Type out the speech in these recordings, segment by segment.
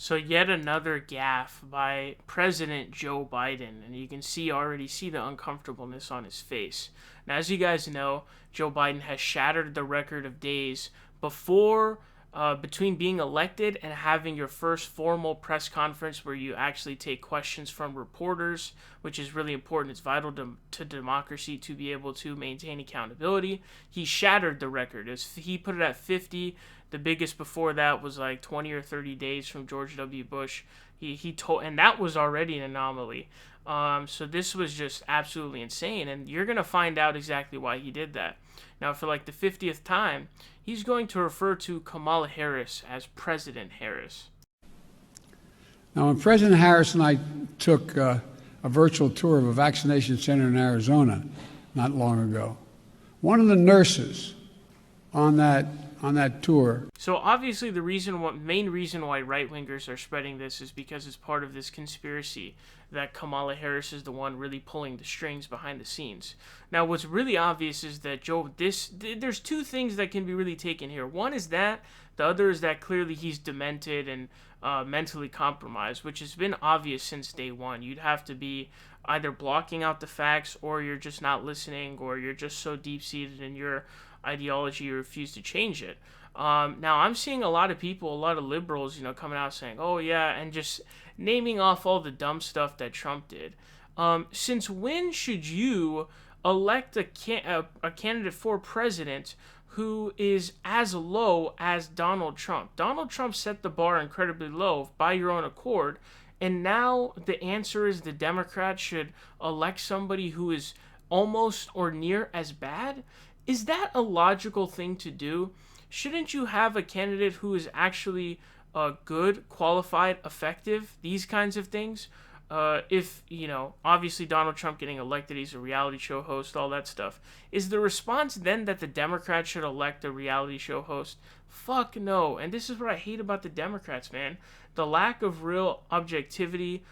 So yet another gaffe by President Joe Biden, and you can already see the uncomfortableness on his face. Now, as you guys know, Joe Biden has shattered the record of days before between being elected and having your first formal press conference where you actually take questions from reporters, which is really important. It's vital to democracy to be able to maintain accountability. He shattered the record. He put it at 50. The biggest before that was like 20 or 30 days from George W. Bush. He told, and that was already an anomaly. So this was just absolutely insane, and you're gonna find out exactly why he did that. Now, for like the 50th time, he's going to refer to Kamala Harris as President Harris. Now, when President Harris and I took a virtual tour of a vaccination center in Arizona not long ago, one of the nurses on that tour. So obviously the main reason why right-wingers are spreading this is because it's part of this conspiracy that Kamala Harris is the one really pulling the strings behind the scenes. Now, what's really obvious is that there's two things that can be really taken here. One is that, the other is that clearly he's demented and mentally compromised, which has been obvious since day one. You'd have to be either blocking out the facts, or you're just not listening, or you're just so deep-seated in your ideology you refuse to change it. Now, I'm seeing a lot of people, a lot of liberals, coming out saying, oh yeah, and just naming off all the dumb stuff that Trump did. Since when should you elect a candidate for president who is as low as Donald Trump? Donald Trump set the bar incredibly low by your own accord, and now the answer is the Democrats should elect somebody who is almost or near as bad? Is that a logical thing to do? Shouldn't you have a candidate who is actually good, qualified, effective, these kinds of things? Obviously Donald Trump getting elected, he's a reality show host, all that stuff. Is the response then that the Democrats should elect a reality show host? Fuck no. And this is what I hate about the Democrats, man. The lack of real objectivity,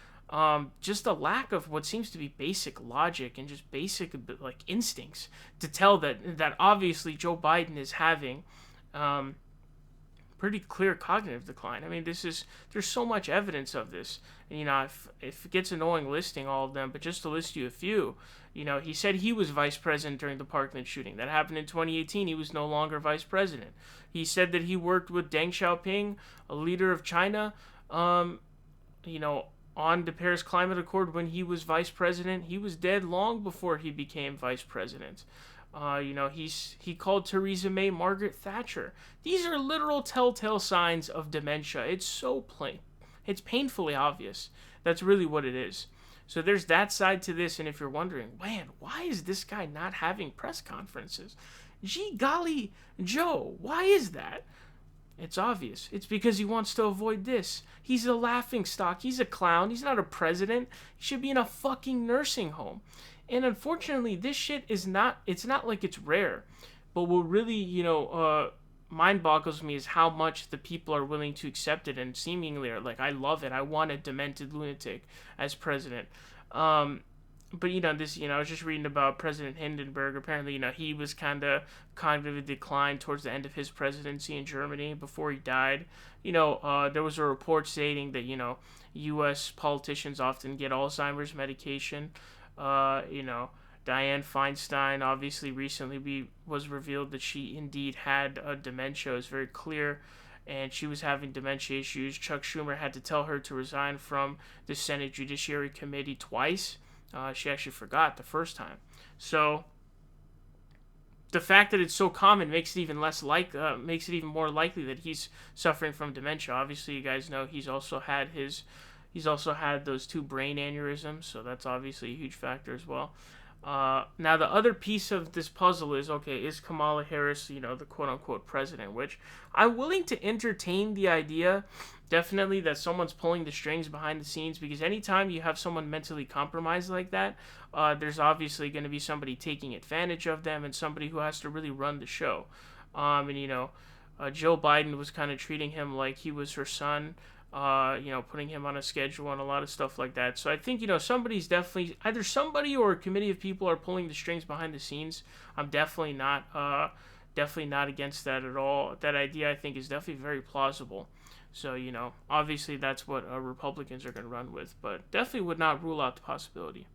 just a lack of what seems to be basic logic and just basic like instincts to tell that obviously Joe Biden is having pretty clear cognitive decline. I mean, there's so much evidence of this. And, if it gets annoying listing all of them, but just to list you a few, he said he was vice president during the Parkland shooting. That happened in 2018. He was no longer vice president. He said that he worked with Deng Xiaoping, a leader of China, on the Paris Climate Accord when he was vice president. He was dead long before he became vice president. He called Theresa May Margaret Thatcher. These are literal telltale signs of dementia. It's so plain. It's painfully obvious. That's really what it is. So there's that side to this, and if you're wondering, man, why is this guy not having press conferences? Gee golly, Joe, why is that? It's obvious. It's because he wants to avoid this. He's a laughingstock. He's a clown. He's not a president. He should be in a fucking nursing home. And unfortunately, this shit it's not like it's rare. But what really, mind boggles me is how much the people are willing to accept it, and seemingly are like, I love it. I want a demented lunatic as president. But, I was just reading about President Hindenburg. Apparently, he was kind of cognitive decline towards the end of his presidency in Germany before he died. There was a report stating that, U.S. politicians often get Alzheimer's medication. Dianne Feinstein, obviously recently was revealed that she indeed had dementia. It was very clear, and she was having dementia issues. Chuck Schumer had to tell her to resign from the Senate Judiciary Committee twice. She actually forgot the first time. So the fact that it's so common makes it even more likely that he's suffering from dementia. Obviously, you guys know he's also had those 2 brain aneurysms, so that's obviously a huge factor as well. Now, the other piece of this puzzle is Kamala Harris, the quote-unquote president, which I'm willing to entertain the idea, definitely, that someone's pulling the strings behind the scenes, because anytime you have someone mentally compromised like that, there's obviously going to be somebody taking advantage of them and somebody who has to really run the show. Joe Biden was kind of treating him like he was her son, putting him on a schedule and a lot of stuff like that. So I think, somebody's definitely, either somebody or a committee of people are pulling the strings behind the scenes. I'm definitely not against that at all. That idea, I think, is definitely very plausible. So, obviously that's what Republicans are going to run with, but definitely would not rule out the possibility.